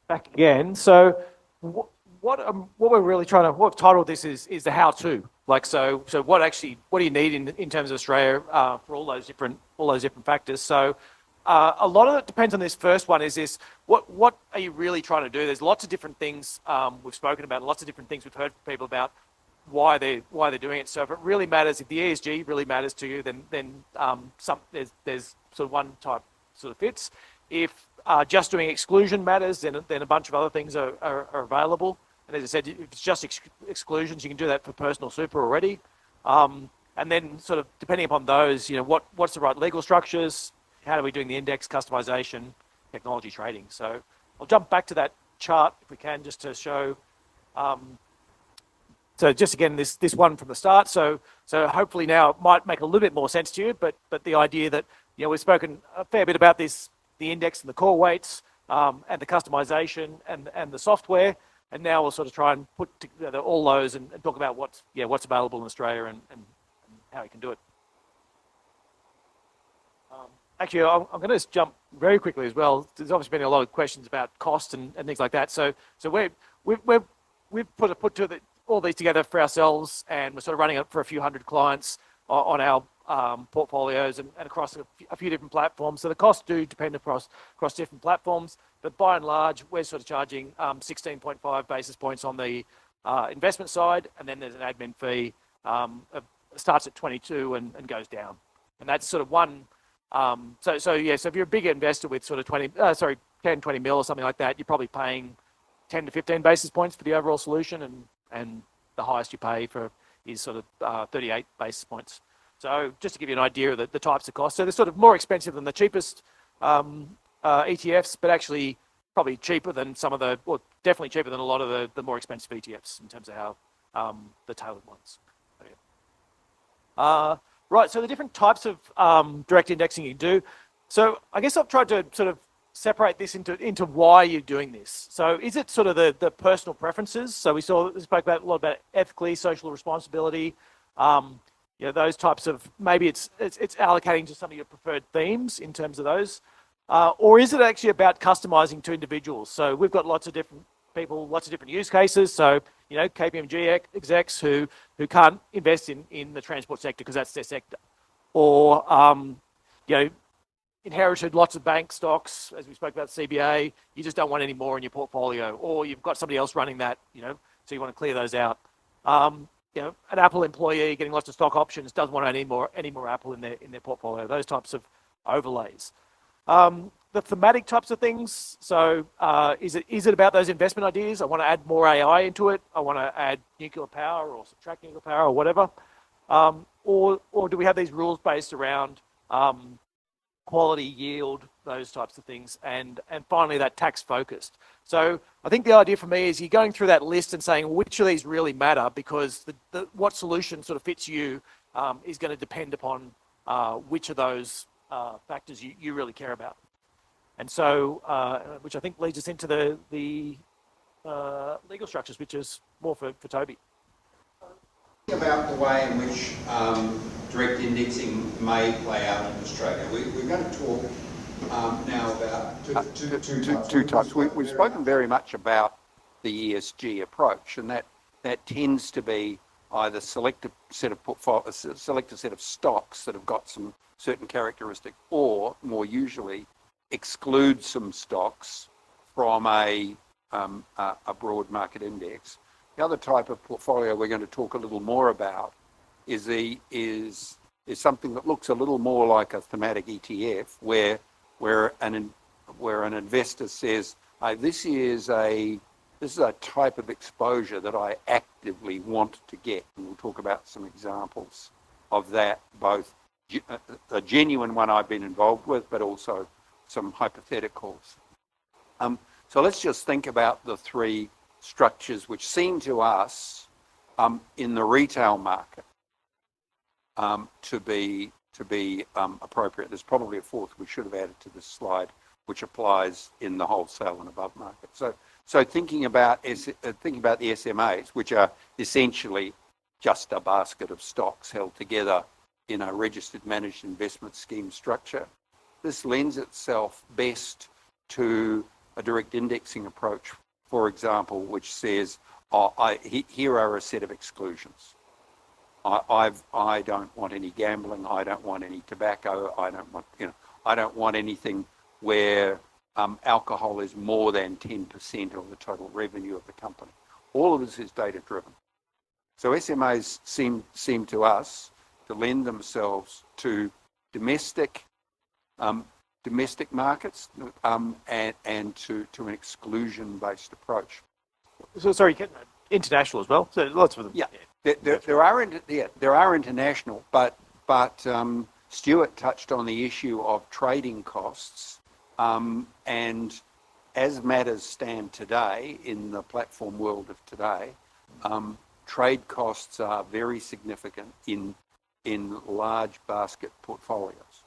Back again. So, what we're really trying to, what I've titled this is the how-to. Like, so what do you need in terms of Australia for all those different factors? So, a lot of it depends on this first one. Is this what are you really trying to do? There's lots of different things we've spoken about, lots of different things we've heard from people about why they're doing it. So if it really matters, if the ESG really matters to you, then there's sort of one type sort of fits. If just doing exclusion matters, then a bunch of other things are available. And as I said, if it's just exclusions, you can do that for personal super already. And then sort of depending upon those, what's the right legal structures? How are we doing the index customization, technology trading? So I'll jump back to that chart if we can, just to show. So just again, this one from the start. So hopefully now it might make a little bit more sense to you. But the idea that we've spoken a fair bit about this, the index and the core weights, and the customization and the software. And now we'll sort of try and put together all those and talk about what's available in Australia and how you can do it. Actually, I'm going to just jump very quickly as well. There's obviously been a lot of questions about cost and things like that. So we've put all these together for ourselves, and we're sort of running it for a few hundred clients on our portfolios and across a few different platforms. So the costs do depend across different platforms, but by and large, we're sort of charging 16.5 basis points on the investment side, and then there's an admin fee. Starts at 22 and goes down, and that's sort of one. So if you're a bigger investor with sort of 10, 20 mil or something like that, you're probably paying 10 to 15 basis points for the overall solution, and the highest you pay for is sort of 38 basis points. So just to give you an idea of the types of costs. So they're sort of more expensive than the cheapest ETFs, but actually probably cheaper than definitely cheaper than a lot of the more expensive ETFs in terms of how the tailored ones. Right, so the different types of direct indexing you do. So I guess I've tried to sort of separate this into why you're doing this. So is it sort of the personal preferences? So we spoke about a lot about ethically, social responsibility, those types of, maybe it's allocating to some of your preferred themes in terms of those. Or is it actually about customizing to individuals? So we've got lots of different people, lots of different use cases. So, KPMG execs who can't invest in the transport sector because that's their sector. Or, inherited lots of bank stocks, as we spoke about CBA, you just don't want any more in your portfolio. Or you've got somebody else running that, so you want to clear those out. An Apple employee getting lots of stock options doesn't want any more Apple in their portfolio. Those types of overlays. The thematic types of things. So is it about those investment ideas? I want to add more AI into it. I want to add nuclear power or subtract nuclear power or whatever. Or do we have these rules based around quality, yield, those types of things, and finally that tax focused. So I think the idea for me is you're going through that list and saying which of these really matter, because what solution sort of fits you is going to depend upon which of those factors you really care about. And so, which I think leads us into the legal structures, which is more for Toby. About the way in which direct indexing may play out in Australia. We're going to talk now about two types. We've spoken very much about the ESG approach, and that tends to be either select a set of stocks that have got some certain characteristic, or more usually exclude some stocks from a broad market index. The other type of portfolio we're going to talk a little more about is something that looks a little more like a thematic ETF, where an investor says, this is a type of exposure that I actively want to get. And we'll talk about some examples of that, both a genuine one I've been involved with, but also some hypotheticals. So let's just think about the three structures which seem to us in the retail market to be appropriate. There's probably a fourth we should have added to this slide, which applies in the wholesale and above market. So thinking about the SMAs, which are essentially just a basket of stocks held together in a registered managed investment scheme structure. This lends itself best to a direct indexing approach, for example, which says, here are a set of exclusions. I don't want any gambling. I don't want any tobacco. I don't want anything where alcohol is more than 10% of the total revenue of the company. All of this is data driven. So SMAs seem to us to lend themselves to domestic markets and to an exclusion-based approach. So sorry, international as well. So lots of them. Yeah, there are international, but Stuart touched on the issue of trading costs, and as matters stand today in the platform world of today, trade costs are very significant in large basket portfolios,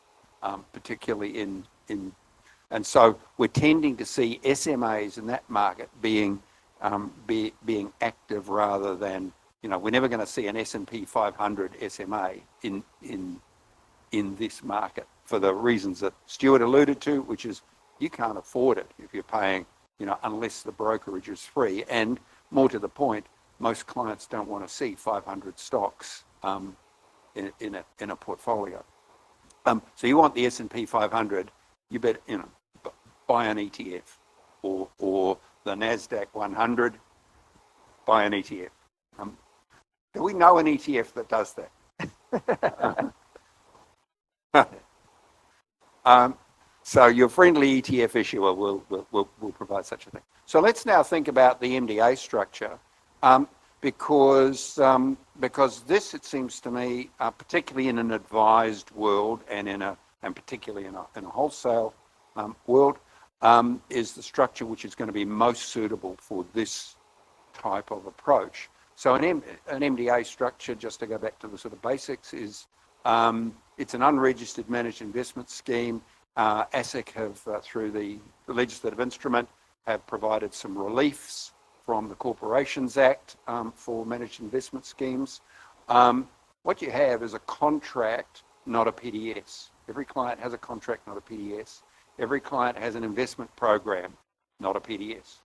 particularly and so we're tending to see SMAs in that market being active rather than, we're never going to see an S&P 500 SMA in this market for the reasons that Stuart alluded to, which is you can't afford it if you're paying, unless the brokerage is free. And more to the point, most clients don't want to see 500 stocks in a portfolio. So you want the S&P 500, you bet, buy an ETF, or the NASDAQ 100, buy an ETF. Do we know an ETF that does that? So your friendly ETF issuer will provide such a thing. So let's now think about the MDA structure, because this, it seems to me, particularly in an advised world and particularly in a wholesale world, is the structure which is going to be most suitable for this type of approach. So an MDA structure, just to go back to the sort of basics, is it's an unregistered managed investment scheme. ASIC have, through the legislative instrument, have provided some reliefs from the Corporations Act for managed investment schemes. What you have is a contract, not a PDS. Every client has a contract, not a PDS. Every client has an investment program, not a PDS.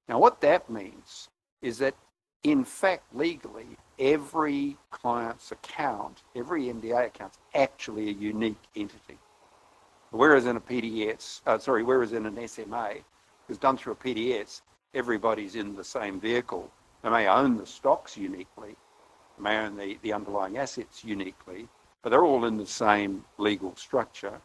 Now, what that means is that, in fact, legally, every client's account, every MDA account is actually a unique entity. Whereas in whereas in an SMA, it's done through a PDS, everybody's in the same vehicle. They may own the stocks uniquely, they may own the underlying assets uniquely, but they're all in the same legal structure.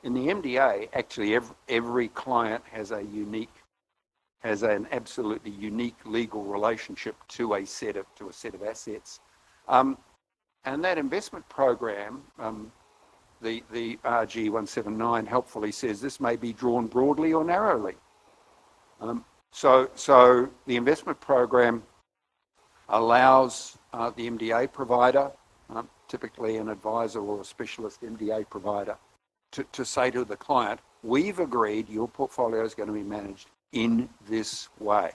In the MDA, actually, every client has an absolutely unique legal relationship to a set of assets, and that investment program, the RG 179 helpfully says this may be drawn broadly or narrowly. So the investment program allows the MDA provider, typically an advisor or a specialist MDA provider, to say to the client, we've agreed your portfolio is going to be managed in this way,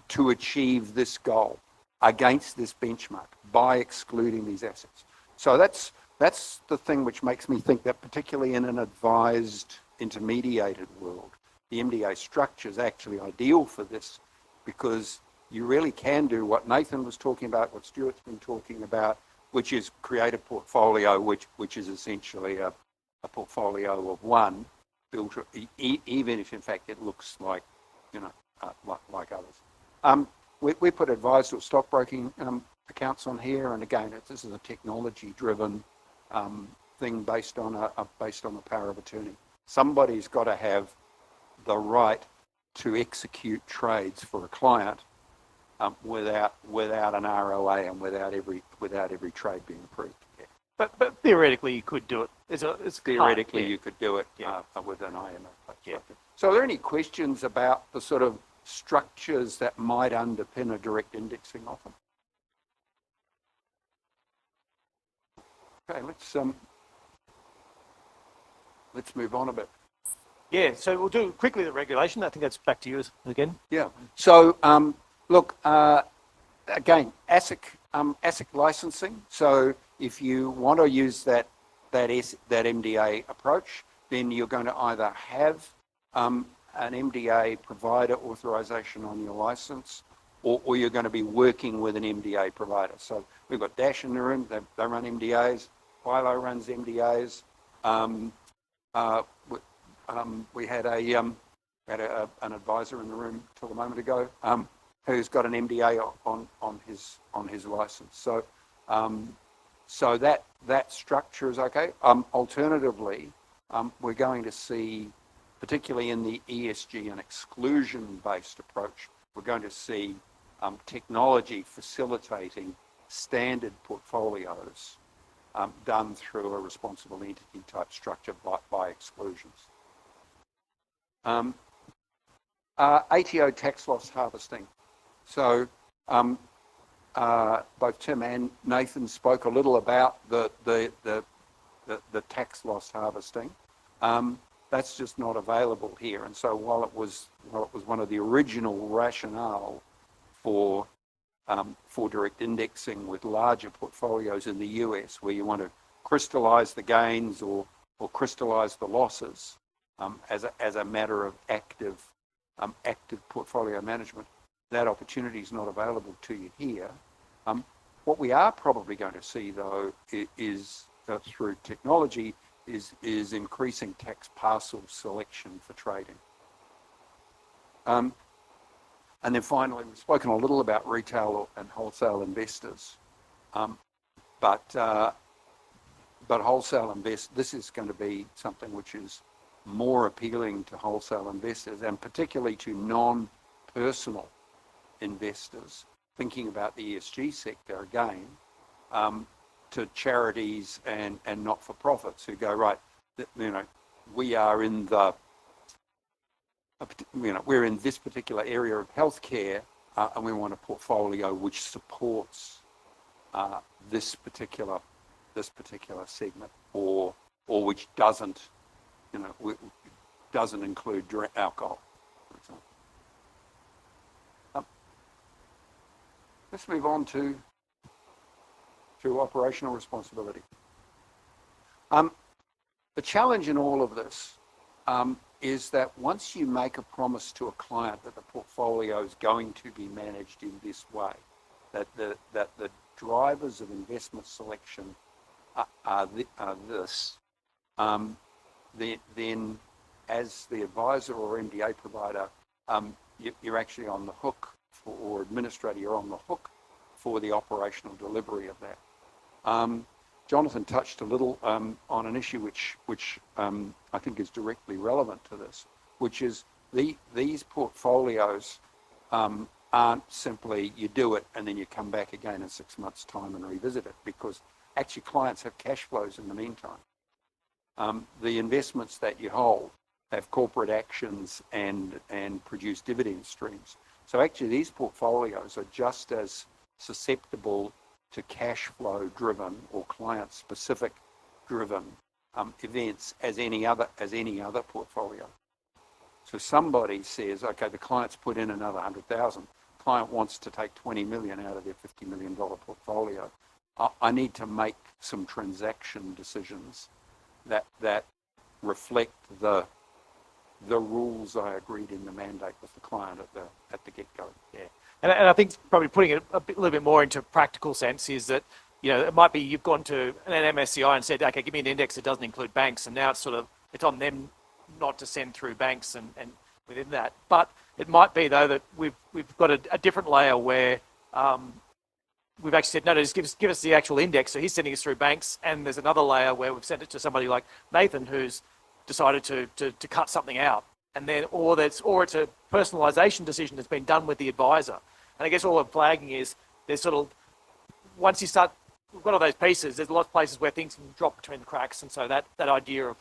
to achieve this goal against this benchmark by excluding these assets. So that's the thing which makes me think that, particularly in an advised, intermediated world, the MDA structure is actually ideal for this, because you really can do what Nathan was talking about, what Stuart's been talking about, which is create a portfolio which is essentially a portfolio of one, built, even if in fact it looks like like others. We put advised or stockbroking accounts on here, and again, this is a technology-driven thing based on the power of attorney. Somebody's got to have the right to execute trades for a client without an ROA and without every trade being approved. Yeah. But theoretically, you could do it. It's theoretically hard, yeah. You could do it Yeah. With an IMAP. Yeah. So, are there any questions about the sort of structures that might underpin a direct indexing offer? Okay, let's move on a bit. Yeah, so we'll do quickly the regulation. I think that's back to you again. Yeah. So, look, again, ASIC licensing. So, if you want to use that MDA approach, then you're going to either have an MDA provider authorization on your license, or you're going to be working with an MDA provider. So we've got Dash in the room, they run MDAs, Philo runs MDAs. We had an advisor in the room till a moment ago who's got an MDA on his license. So that structure is okay. Alternatively, we're going to see, particularly in the ESG and exclusion-based approach, we're going to see technology facilitating standard portfolios done through a responsible entity type structure by exclusions. ATO tax loss harvesting. So both Tim and Nathan spoke a little about the tax loss harvesting. That's just not available here. And so while it was one of the original rationale for direct indexing with larger portfolios in the US, where you want to crystallize the gains or crystallize the losses as a matter of active portfolio management, that opportunity is not available to you here. What we are probably going to see, though, is through technology, is increasing tax parcel selection for trading. And then finally, we've spoken a little about retail and wholesale investors, but wholesale investors, this is going to be something which is more appealing to wholesale investors, and particularly to non-personal investors thinking about the ESG sector again, to charities and not-for-profits who go, right, we are in we're in this particular area of healthcare, and we want a portfolio which supports this particular segment, or which doesn't include alcohol, for example. Let's move on to operational responsibility. The challenge in all of this is that once you make a promise to a client that the portfolio is going to be managed in this way, that the drivers of investment selection are this, then as the advisor or MDA provider, you're actually on the hook or administrator, you're on the hook for the operational delivery of that. Jonathan touched a little on an issue which I think is directly relevant to this, which is these portfolios aren't simply you do it and then you come back again in 6 months' time and revisit it, because actually clients have cash flows in the meantime. The investments that you hold have corporate actions and produce dividend streams. So actually these portfolios are just as susceptible to cash flow driven or client specific driven events as any other portfolio. So somebody says, okay, the client's put in another 100,000. Client wants to take 20 million out of their $50 million portfolio. I need to make some transaction decisions that reflect the rules I agreed in the mandate with the client at the get-go. Yeah, and I think probably putting it little bit more into practical sense is that, it might be you've gone to an MSCI and said, okay, give me an index that doesn't include banks, and now it's on them not to send through banks and within that. But it might be, though, that we've got a different layer where we've actually said, no, just give us the actual index. So he's sending us through banks, and there's another layer where we've sent it to somebody like Nathan who's decided to cut something out, and then or it's a personalisation decision that's been done with the advisor. And I guess all I'm flagging is there's once you start, we've got all those pieces, there's a lot of places where things can drop between the cracks, and so that idea of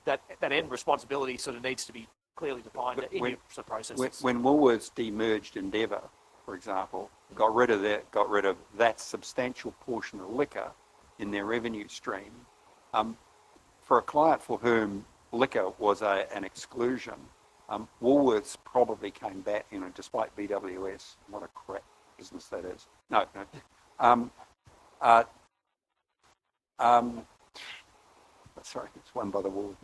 that end responsibility needs to be clearly defined in your processes. When Woolworths demerged Endeavour, for example, got rid of that substantial portion of liquor in their revenue stream. For a client for whom liquor was an exclusion, Woolworths probably came back, despite BWS, what a crap business that is. No. Sorry, it's won by the Woolworths.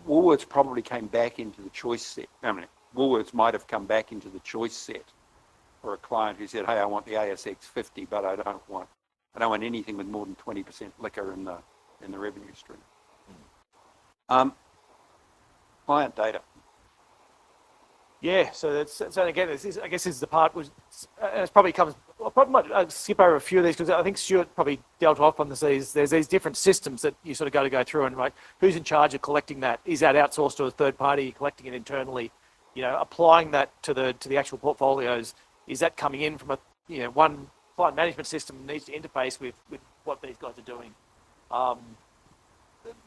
Woolworths probably came back into the choice set. I mean, Woolworths might have come back into the choice set for a client who said, "Hey, I want the ASX 50, but I don't want anything with more than 20% liquor in the revenue stream." Client data. Yeah, so again, I guess this is the part which it probably comes. I probably might skip over a few of these because I think Stuart probably dealt off on these. There's these different systems that you sort of go through, and like, who's in charge of collecting that? Is that outsourced to a third party? Collecting it internally? Applying that to the actual portfolios. Is that coming in from one client management system that needs to interface with what these guys are doing?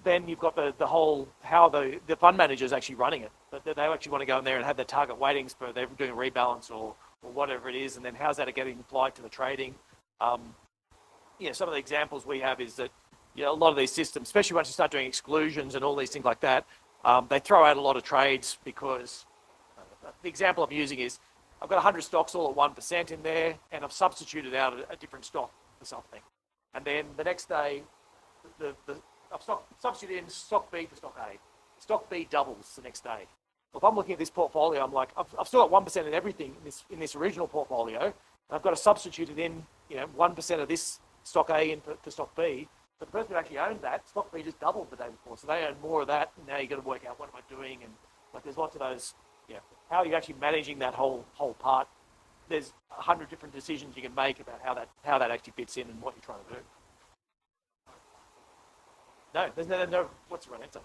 Then you've got the whole how the fund manager is actually running it. But they actually want to go in there and have their target weightings for they're doing a rebalance or whatever it is, and then how's that getting applied to the trading? Some of the examples we have is that a lot of these systems, especially once you start doing exclusions and all these things like that, they throw out a lot of trades because the example I'm using is I've got 100 stocks all at 1% in there, and I've substituted out a different stock for something, and then the next day I've substituted in stock B for stock A. Stock B doubles the next day. Well, if I'm looking at this portfolio, I'm like, I've still got 1% in everything in this original portfolio, and I've got to substitute it in, 1% of this stock A in for stock B. But the person who actually owned that, stock B just doubled the day before, so they own more of that, and now you've got to work out what am I doing, and like there's lots of those, how are you actually managing that whole part? There's 100 different decisions you can make about how that actually fits in and what you're trying to do. No, there's no what's the right answer?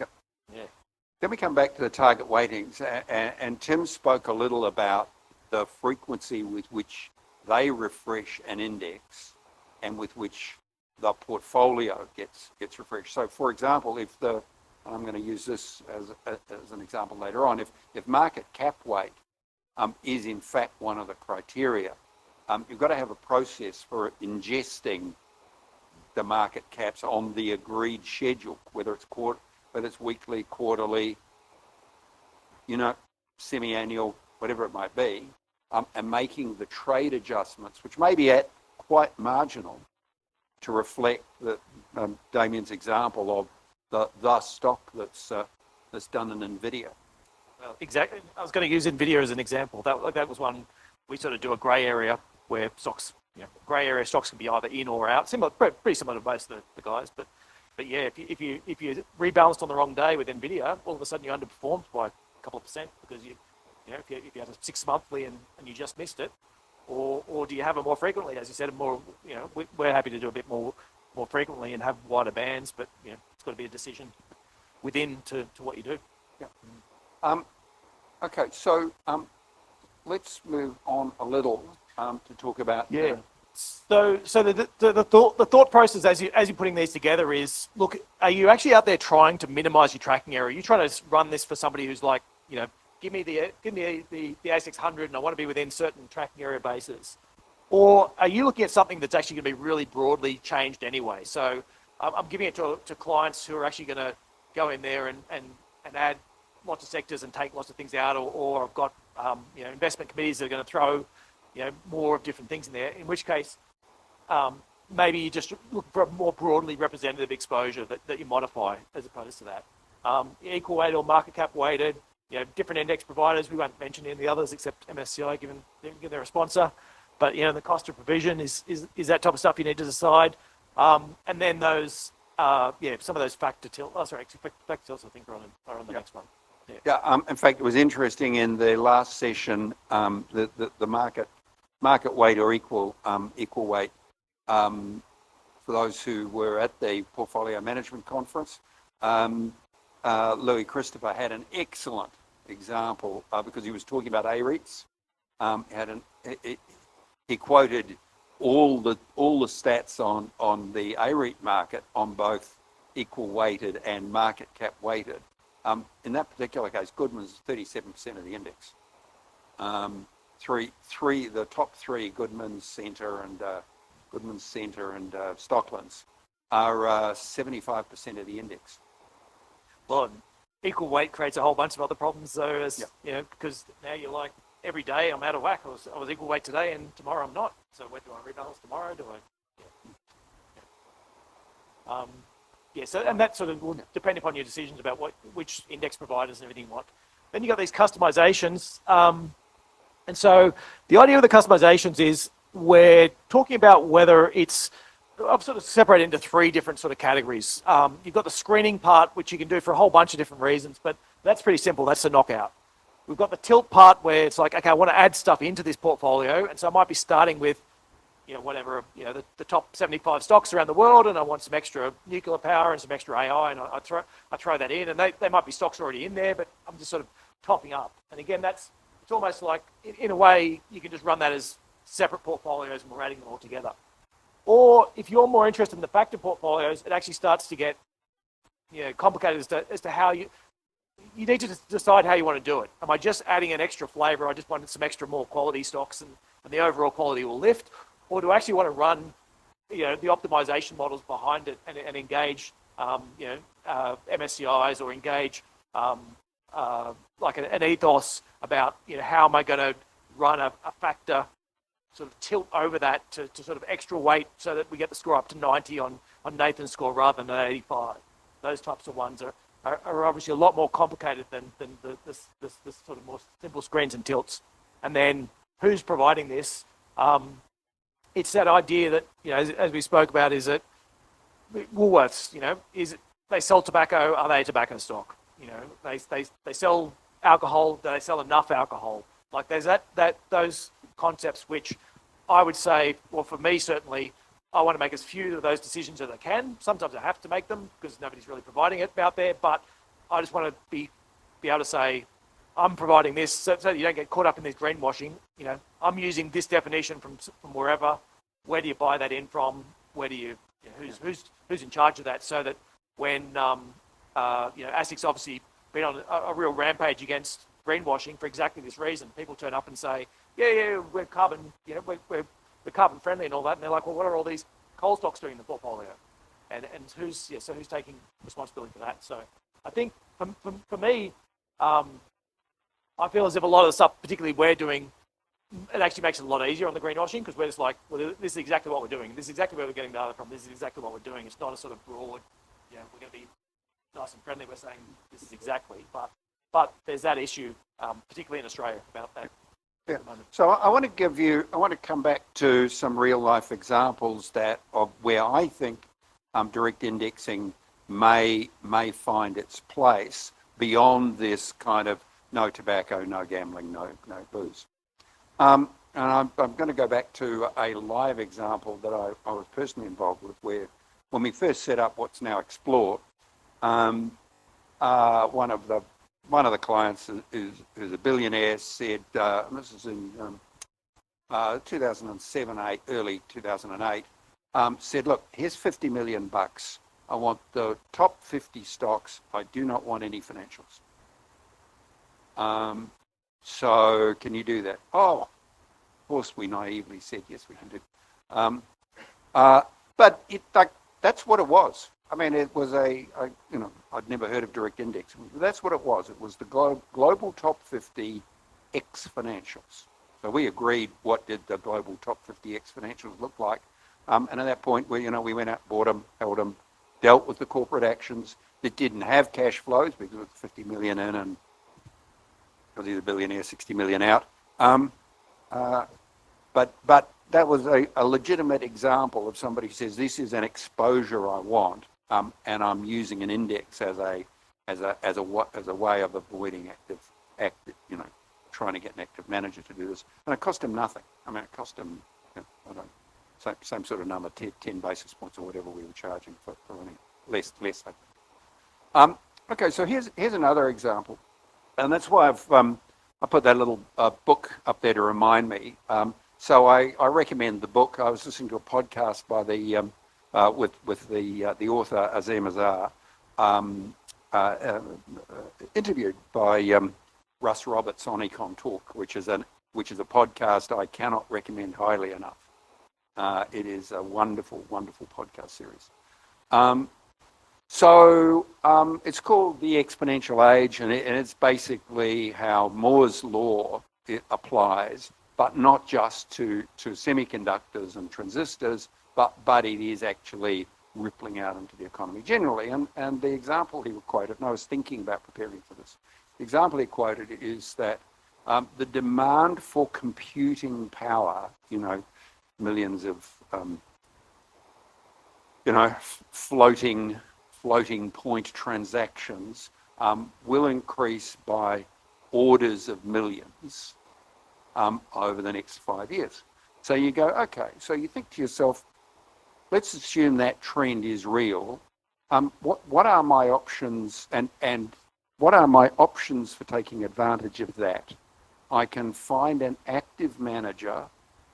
Yep. Yeah. Then we come back to the target weightings, and Tim spoke a little about the frequency with which they refresh an index and with which the portfolio gets refreshed. So, for example, I'm going to use this as an example later on, if market cap weight is in fact one of the criteria, you've got to have a process for ingesting the market caps on the agreed schedule, whether it's weekly, quarterly, semi-annual, whatever it might be, and making the trade adjustments, which may be at quite marginal, to reflect Damien's example of the stock that's done in NVIDIA. Well, exactly. I was going to use NVIDIA as an example. That was one we sort of do a grey area where stocks, grey area stocks can be either in or out. Pretty similar to most of the guys, but yeah, if you rebalanced on the wrong day with NVIDIA, all of a sudden you underperformed by a couple of percent because if you had a 6 monthly and you just missed it, or do you have it more frequently? As you said, we're happy to do a bit more frequently and have wider bands, but it's got to be a decision within to what you do. Yeah. Okay, so let's move on a little to talk about. Yeah. So the thought process as you're putting these together is, look, are you actually out there trying to minimise your tracking error? Are you trying to run this for somebody who's like, give me the ASX 100 and I want to be within certain tracking area bases? Or are you looking at something that's actually going to be really broadly changed anyway? So I'm giving it to clients who are actually going to go in there and add lots of sectors and take lots of things out, or I've got investment committees that are going to throw more of different things in there, in which case maybe you just look for a more broadly representative exposure that you modify as opposed to that. Equal weighted or market cap weighted, different index providers, we won't mention any of the others except MSCI given they're a sponsor, but the cost of provision is that type of stuff you need to decide. And then those, some of those factor tilts I think are on the next one. Yeah. In fact, it was interesting in the last session, the market weight or equal weight, for those who were at the portfolio management conference, Louis Christopher had an excellent example because he was talking about AREITs. He quoted all the stats on the AREIT market on both equal weighted and market cap weighted. In that particular case, Goodman's 37% of the index. The top three, Goodman's, Centre and Stocklands, are 75% of the index. Well, equal weight creates a whole bunch of other problems, though, because now you're like, every day I'm out of whack. I was equal weight today, and tomorrow I'm not. So, do I rebalance tomorrow? Do I So and that sort of will depend upon your decisions about which index providers and everything you want. Then you got these customizations, and so the idea of the customizations is we're talking about whether it's. I've sort of separated into three different sort of categories. You've got the screening part, which you can do for a whole bunch of different reasons, but that's pretty simple. That's the knockout. We've got the tilt part where it's like, okay, I want to add stuff into this portfolio, and so I might be starting with, whatever, the top 75 stocks around the world, and I want some extra nuclear power and some extra AI, and I throw that in, and they might be stocks already in there, but I'm just sort of topping up. And again, it's almost like, in a way, you can just run that as separate portfolios, and we're adding them all together. Or if you're more interested in the factor portfolios, it actually starts to get complicated as to how you need to decide how you want to do it. Am I just adding an extra flavor? I just wanted some extra more quality stocks and the overall quality will lift? Or do I actually want to run the optimization models behind it and engage MSCIs or engage like an ethos about how am I going to run a factor sort of tilt over that to sort of extra weight so that we get the score up to 90 on Nathan's score rather than 85. Those types of ones are obviously a lot more complicated than this sort of more simple screens and tilts. And then who's providing this? It's that idea that, as we spoke about, is that Woolworths, they sell tobacco, are they a tobacco stock? They sell alcohol, do they sell enough alcohol? Like there's those concepts which I would say, well, for me certainly, I want to make as few of those decisions as I can. Sometimes I have to make them because nobody's really providing it out there, but I just want to be able to say, I'm providing this so that you don't get caught up in this greenwashing. I'm using this definition from wherever. Where do you buy that in from? Where do you, who's in charge of that? So that when ASIC's obviously been on a real rampage against greenwashing for exactly this reason. People turn up and say, yeah, we're carbon, we're carbon friendly and all that, and they're like, well, what are all these coal stocks doing in the portfolio? And who's taking responsibility for that? So I think for me, I feel as if a lot of the stuff, particularly we're doing, it actually makes it a lot easier on the greenwashing because we're just like, well, this is exactly what we're doing. This is exactly where we're getting data from. This is exactly what we're doing. It's not a sort of broad, we're going to be nice and friendly. We're saying this is exactly, but there's that issue, particularly in Australia, about that. Yeah. So I want to come back to some real life examples of where I think direct indexing may find its place beyond this kind of no tobacco, no gambling, no booze. And I'm going to go back to a live example that I was personally involved with, where when we first set up what's now Explore, one of the clients who's a billionaire said, this is in 2007, early 2008, said, look, here's $50 million. I want the top 50 stocks. I do not want any financials. So can you do that? Oh, of course, we naively said, yes, we can do. But that's what it was. I mean, it was I'd never heard of direct indexing. That's what it was. It was the global top 50 X financials. So we agreed what did the global top 50 X financials look like. And at that point, we went out, bought them, held them, dealt with the corporate actions that didn't have cash flows because it was 50 million in and because he's a billionaire, 60 million out. But that was a legitimate example of somebody who says, this is an exposure I want. And I'm using an index as a way of avoiding trying to get an active manager to do this, and it cost him nothing. I mean, it cost him, same sort of number, 10 basis points or whatever we were charging for running less. Okay, so here's another example, and that's why I put that little book up there to remind me. So I recommend the book. I was listening to a podcast by the with the author Azim Azhar, interviewed by Russ Roberts on Econ Talk, which is a podcast I cannot recommend highly enough. It is a wonderful, wonderful podcast series. So it's called The Exponential Age, and it's basically how Moore's law applies, but not just to semiconductors and transistors, but it is actually rippling out into the economy generally. And the example he quoted, and I was thinking about preparing for this, the example he quoted is that the demand for computing power, millions of, floating point transactions will increase by orders of millions over the next 5 years. So you go, okay, so you think to yourself, let's assume that trend is real. What are my options and what are my options for taking advantage of that? I can find an active manager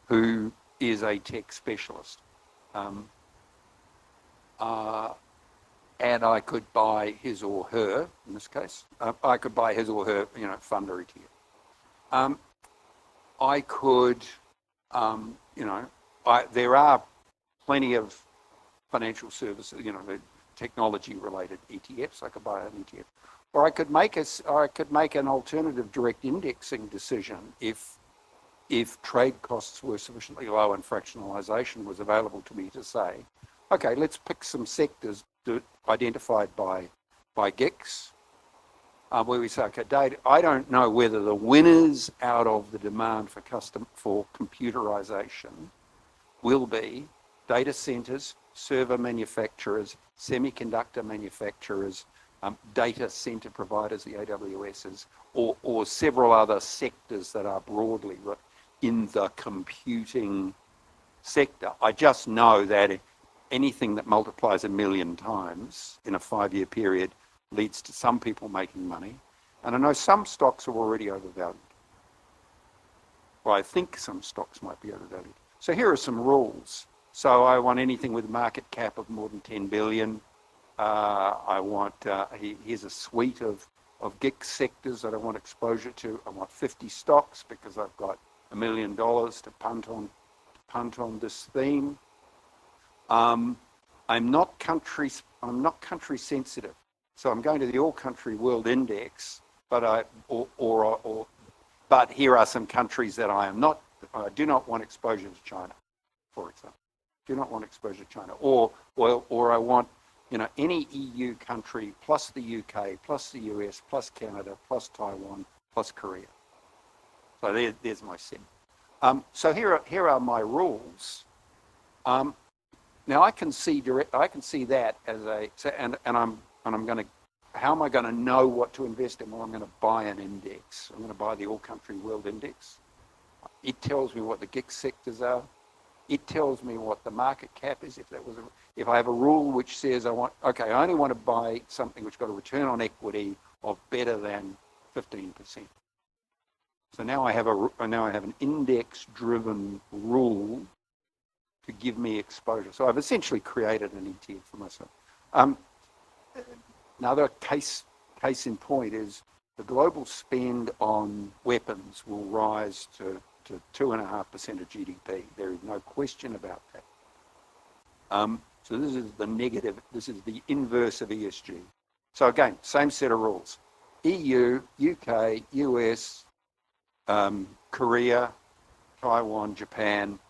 who is a tech specialist. And I could buy his or her, in this case, I could buy his or her, fund or ETF. I could, there are plenty of financial services, technology-related ETFs. I could buy an ETF, or I could make an alternative direct indexing decision if trade costs were sufficiently low and fractionalisation was available to me to say, okay, let's pick some sectors identified by GICS, where we say, okay, Dave, I don't know whether the winners out of the demand for computerisation will be data centres, server manufacturers, semiconductor manufacturers, data centre providers, the AWSs, or several other sectors that are broadly in the computing sector. I just know that anything that multiplies 1 million times in a 5-year period leads to some people making money. And I know some stocks are already overvalued. Well, I think some stocks might be overvalued. So here are some rules. So I want anything with a market cap of more than 10 billion. I want, here's a suite of GICS sectors that I want exposure to. I want 50 stocks because I've got $1 million to punt on this theme. I'm not country sensitive, so I'm going to the All Country World Index, but but here are some countries that I do not want exposure to China, for example. Do not want exposure to China, or I want any EU country plus the UK plus the US plus Canada plus Taiwan plus Korea. So there's my set. So here are my rules. Now I can see that as I'm going to. How am I going to know what to invest in? Well, I'm going to buy an index. I'm going to buy the All Country World Index. It tells me what the GICS sectors are. It tells me what the market cap is. If I have a rule which says I only want to buy something which got a return on equity of better than 15%. So now I have an index-driven rule to give me exposure. So I've essentially created an ETF for myself. Another case in point is the global spend on weapons will rise to 2.5% of GDP. There is no question about that. So this is the negative. This is the inverse of ESG. So again, same set of rules. EU, UK, US, Korea, Taiwan, Japan.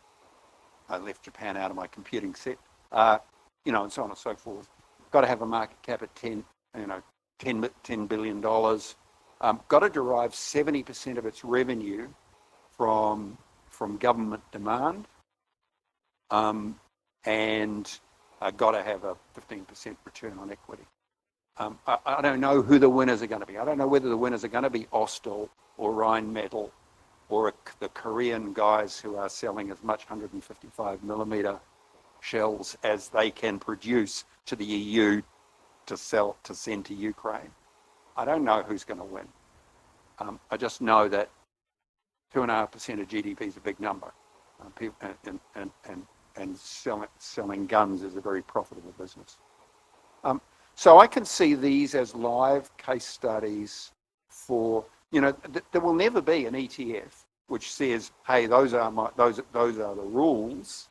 I left Japan out of my computing set. And so on and so forth. Got to have a market cap at $10 billion. Got to derive 70% of its revenue from government demand, and got to have a 15% return on equity. I don't know who the winners are going to be. I don't know whether the winners are going to be Austal or Rheinmetall or the Korean guys who are selling as much 155mm shells as they can produce to the EU to send to Ukraine. I don't know who's going to win. I just know that 2.5% of GDP is a big number, and selling guns is a very profitable business. So I can see these as live case studies for, there will never be an ETF which says, hey, those are the rules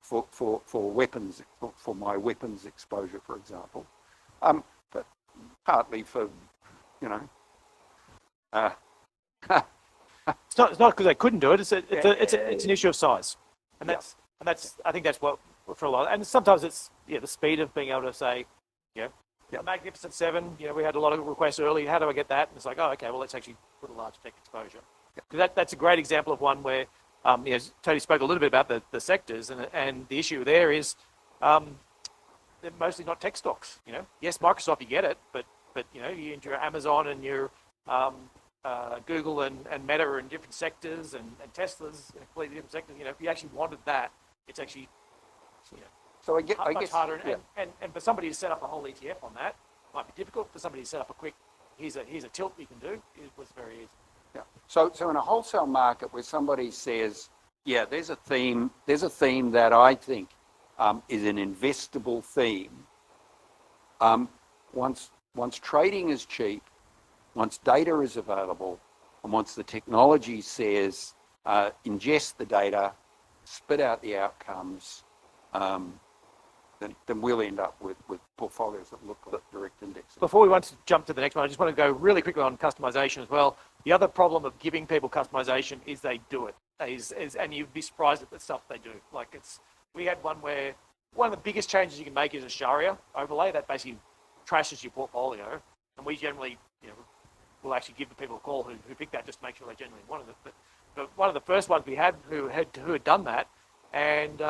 for weapons, for my weapons exposure, for example. But partly for, It's not because they couldn't do it. It's an issue of size, and I think that's what for a lot. And sometimes it's the speed of being able to say, a Magnificent 7. We had a lot of requests early. How do I get that? And it's like, oh, okay, well, let's actually put a large tech exposure. Because that's a great example of one where, Tony spoke a little bit about the sectors, and the issue there is they're mostly not tech stocks. Yes, Microsoft, you get it, but you into your Amazon and your Google and Meta are in different sectors, and Tesla's in completely different sectors. If you actually wanted that, it's actually So I guess much harder. And for somebody to set up a whole ETF on that might be difficult. For somebody to set up a quick, here's a tilt you can do, it was very easy. Yeah. So in a wholesale market where somebody says, there's a theme that I think is an investable theme. Once trading is cheap, once data is available, and once the technology says ingest the data, spit out the outcomes, then we'll end up with portfolios that look like direct indexing. Before we want to jump to the next one, I just want to go really quickly on customization as well. The other problem of giving people customization is they do it, and you'd be surprised at the stuff they do. We had one where one of the biggest changes you can make is a Sharia overlay that basically trashes your portfolio, and we generally, we'll actually give the people a call who pick that just to make sure they genuinely wanted it. But one of the first ones we had who had done that, and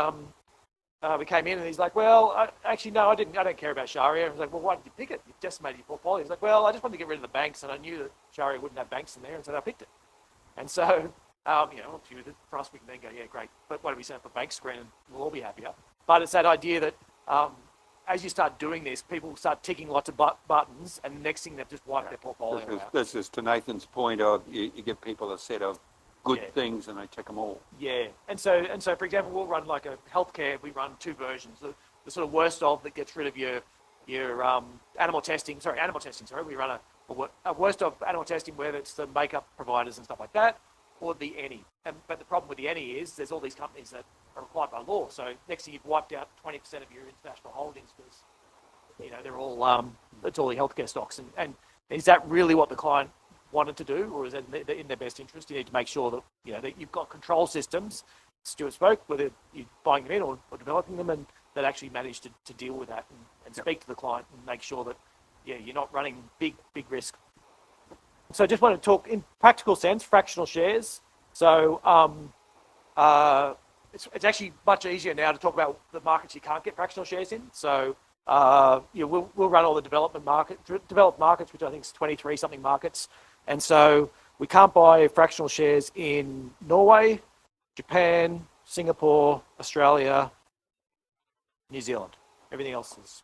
we came in and he's like, well, actually, no, I don't care about Sharia. I was like, well, why did you pick it? You decimated your portfolio. He's like, well, I just wanted to get rid of the banks, and I knew that Sharia wouldn't have banks in there, and so I picked it. And so, for us, we can then go, yeah, great. But why don't we set up a bank screen and we'll all be happier? But it's that idea that as you start doing this, people start ticking lots of buttons, and the next thing they've just wiped their portfolio out. This is to Nathan's point of you give people a set of good things and they tick them all. Yeah, and so for example, we'll run like a healthcare. We run two versions. The sort of worst of that gets rid of your animal testing. Sorry, we run a worst of animal testing where it's the makeup providers and stuff like that, or the any. But the problem with the any is there's all these companies that are required by law. So next thing you've wiped out 20% of your international holdings because they're all it's all the healthcare stocks. And is that really what the client wanted to do, or is that in their best interest? You need to make sure that that you've got control systems. Stuart spoke, whether you're buying them in or developing them, and that actually manage to deal with that and speak to the client and make sure that you're not running big risk. So I just want to talk in practical sense, fractional shares. So it's actually much easier now to talk about the markets you can't get fractional shares in. So we'll run all the developed markets, which I think is 23 something markets. And so we can't buy fractional shares in Norway, Japan, Singapore, Australia, New Zealand. Everything else is,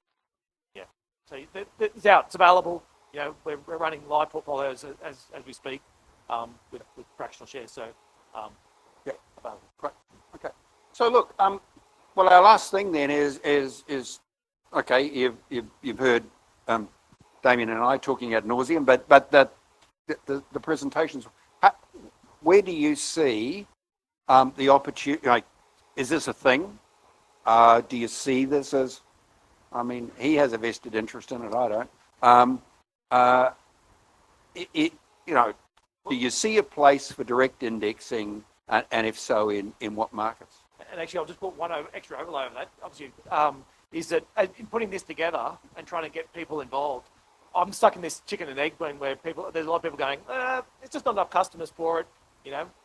So it's out. It's available. We're running live portfolios as we speak with fractional shares. So available. Great. Okay. So look, well, our last thing then is okay. You've heard Damien and I talking ad nauseum, but the presentations. Where do you see the opportunity? Is this a thing? Do you see this as? I mean, he has a vested interest in it. I don't. Do you see a place for direct indexing, and if so, in what markets? And actually, I'll just put one extra overlay on that. Obviously, is that in putting this together and trying to get people involved, I'm stuck in this chicken and egg blend where there's a lot of people going, it's just not enough customers for it.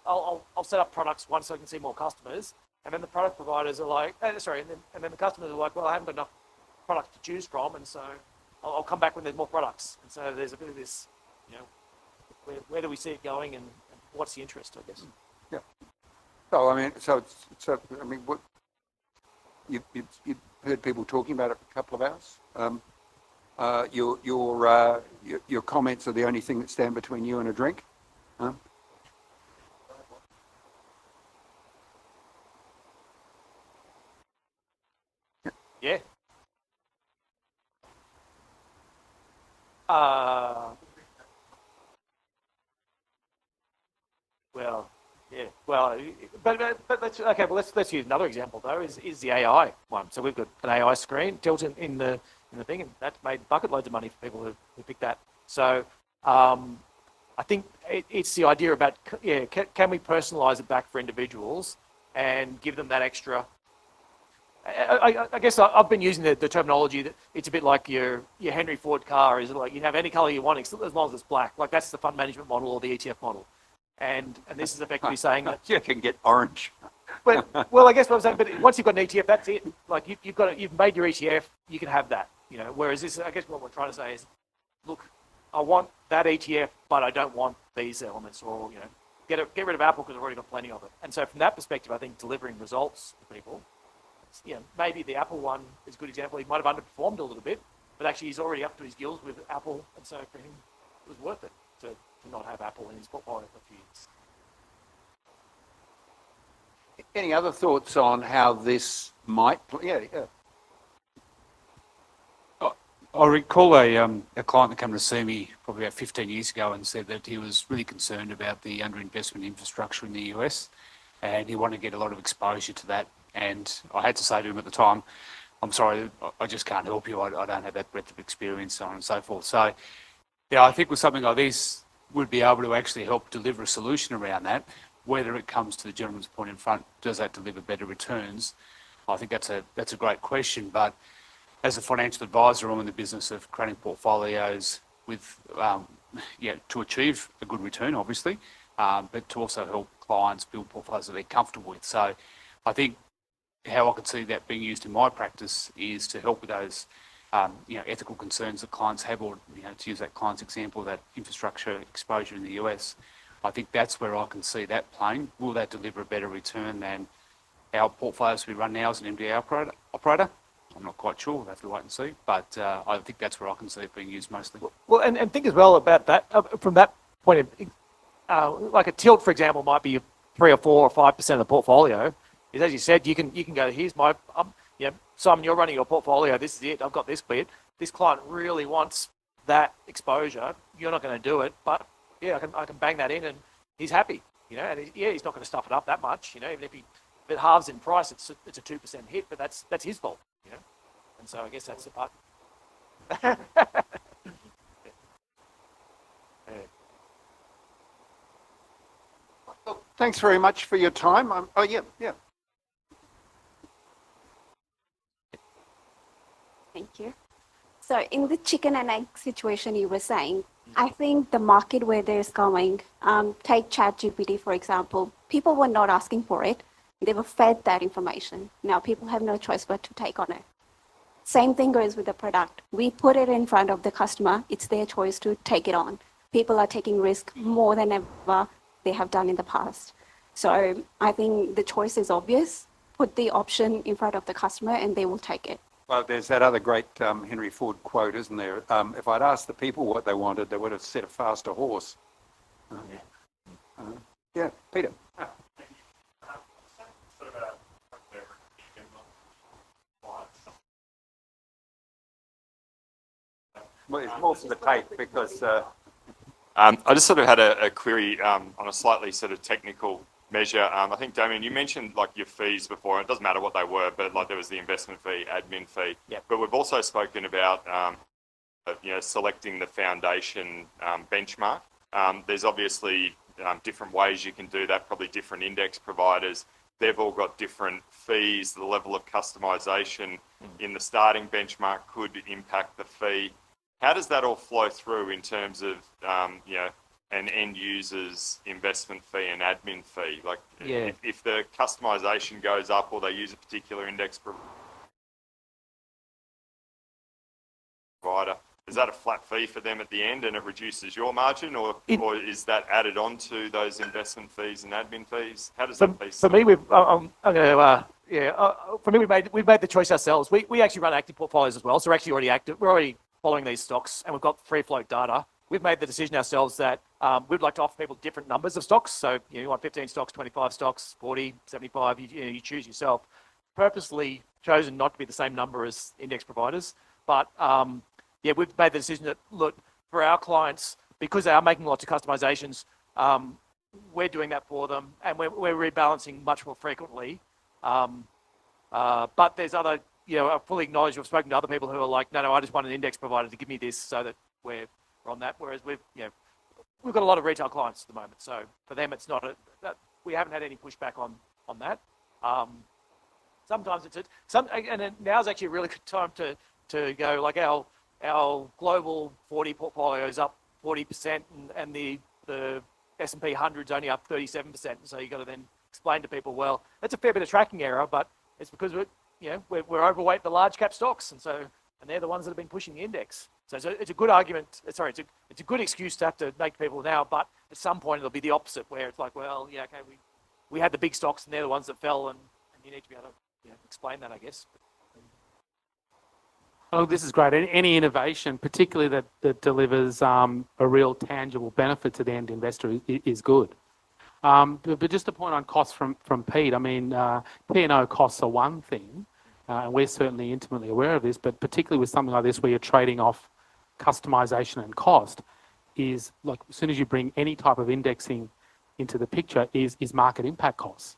I'll set up products once so I can see more customers, and then the product providers are like, and then the customers are like, well, I haven't got enough products to choose from, and so I'll come back when there's more products. And so there's a bit of this, where do we see it going, and what's the interest, I guess? Yeah. So I mean, what you've heard people talking about it for a couple of hours. Your comments are the only thing that stand between you and a drink. Huh? Yeah. Well, yeah. Well, but let's okay. But let's use another example though. Is the AI one? So we've got an AI screen built in the thing, and that's made bucket loads of money for people who pick that. So I think it's the idea about can we personalize it back for individuals and give them that extra I guess I've been using the terminology that it's a bit like your Henry Ford car is like you have any color you want as long as it's black. Like that's the fund management model or the ETF model. And this is effectively saying that You can get orange. But well, I guess what I'm saying, but once you've got an ETF, that's it. Like you've made your ETF, you can have that. You know, whereas this, I guess what we're trying to say is, look, I want that ETF, but I don't want these elements, or you know, get rid of Apple because I've already got plenty of it. And so from that perspective, I think delivering results to people, you know, maybe the Apple one is a good example. He might have underperformed a little bit, but actually he's already up to his gills with Apple, and so for him, it was worth it to not have Apple in his portfolio for a few years. Any other thoughts on how this might? Yeah. I recall a client that came to see me probably about 15 years ago and said that he was really concerned about the underinvestment infrastructure in the US, and he wanted to get a lot of exposure to that. And I had to say to him at the time, I'm sorry, I just can't help you. I don't have that breadth of experience, so on and so forth. So, yeah, I think with something like this, we'd be able to actually help deliver a solution around that. Whether it comes to the gentleman's point in front, does that deliver better returns? I think that's a great question. But as a financial advisor, I'm in the business of creating portfolios with, to achieve a good return, obviously, but to also help clients build portfolios that they're comfortable with. So I think how I could see that being used in my practice is to help with those, ethical concerns that clients have, or, to use that client's example, that infrastructure exposure in the US. I think that's where I can see that playing. Will that deliver a better return than our portfolios we run now as an MDA operator? I'm not quite sure. We'll have to wait and see. But I think that's where I can see it being used mostly. Well, and think as well about that from that point of, like a tilt, for example, might be 3 or 4 or 5% of the portfolio. Is, as you said, you can go, here's my, Simon, you're running your portfolio. This is it. I've got this bit. This client really wants that exposure. You're not going to do it, but yeah, I can bang that in, and he's happy. And he's not going to stuff it up that much. Even if it halves in price, it's a 2% hit, but that's his fault. And so I guess that's the part. Look, thanks very much for your time. Yeah. Thank you. So in the chicken and egg situation you were saying, I think the market where there's going, take ChatGPT, for example, people were not asking for it. They were fed that information. Now people have no choice but to take on it. Same thing goes with the product. We put it in front of the customer. It's their choice to take it on. People are taking risk more than ever they have done in the past. So I think the choice is obvious. Put the option in front of the customer and they will take it. Well, there's that other great Henry Ford quote, isn't there? If I'd asked the people what they wanted, they would have said a faster horse. Yeah, Peter. Well, it's more for the tape because... I just sort of had a query on a slightly sort of technical measure. I think, Damien, you mentioned like your fees before. It doesn't matter what they were, but like there was the investment fee, admin fee. Yep. But we've also spoken about, selecting the foundation benchmark. There's obviously different ways you can do that, probably different index providers. They've all got different fees. The level of customization in the starting benchmark could impact the fee. How does that all flow through in terms of, an end user's investment fee and admin fee? Like, if the customization goes up or they use a particular index provider, is that a flat fee for them at the end and it reduces your margin, or is that added on to those investment fees and admin fees? How does that piece? For me, we've made the choice ourselves. We actually run active portfolios as well, so we're actually already active. We're already following these stocks, and we've got free float data. We've made the decision ourselves that we'd like to offer people different numbers of stocks. So you want 15 stocks, 25 stocks, 40, 75, you choose yourself. Purposely chosen not to be the same number as index providers. But we've made the decision that, look, for our clients, because they are making lots of customizations, we're doing that for them, and we're rebalancing much more frequently. But there's other, I fully acknowledge, I've spoken to other people who are like, no, I just want an index provider to give me this so that we're on that. Whereas we've got a lot of retail clients at the moment. So for them, it's not we haven't had any pushback on that. sometimes and then now's actually a really good time to go, like our global 40 portfolio is up 40%, and the S&P 100's only up 37%. So you got to then explain to people, well, that's a fair bit of tracking error, but it's because we're overweight the large cap stocks, and they're the ones that have been pushing the index. So it's a good argument. Sorry, it's a good excuse to have to make to people now, but at some point it'll be the opposite, where it's like, well, yeah, okay, we had the big stocks, and they're the ones that fell, and you need to be able to explain that, I guess. Oh, this is great. Any innovation, particularly that delivers a real tangible benefit to the end investor, is good. But just a point on costs from Pete. I mean, P&O costs are one thing, and we're certainly intimately aware of this, but particularly with something like this where you're trading off customization and cost, is like as soon as you bring any type of indexing into the picture is market impact costs.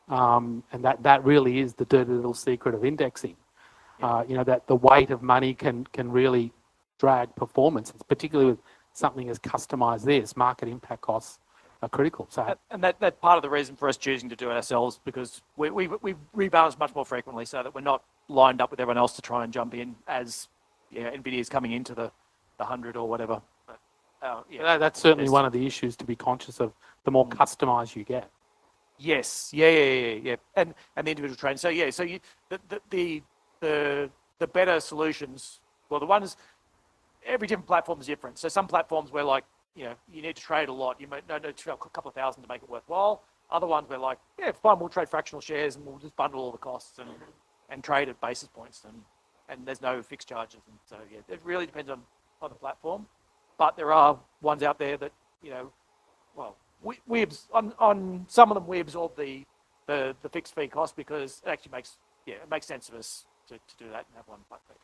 And that really is the dirty little secret of indexing. That the weight of money can really drag performance, particularly with something as customized this. Market impact costs are critical. So, and that's part of the reason for us choosing to do it ourselves, because we rebalance much more frequently so that we're not lined up with everyone else to try and jump in as NVIDIA is coming into the 100 or whatever. But, that's certainly one of the issues to be conscious of. The more customized you get. Yes. Yeah. And the individual trade. So so you the better solutions. Well, the ones, every different platform is different. So some platforms where like you need to trade a lot. You might need to trade a couple of thousand to make it worthwhile. Other ones where like fine, we'll trade fractional shares and we'll just bundle all the costs and trade at basis points and there's no fixed charges. And so it really depends on the platform. But there are ones out there that we on some of them we absorb the fixed fee cost because it actually makes sense to us to do that and have one flat fee.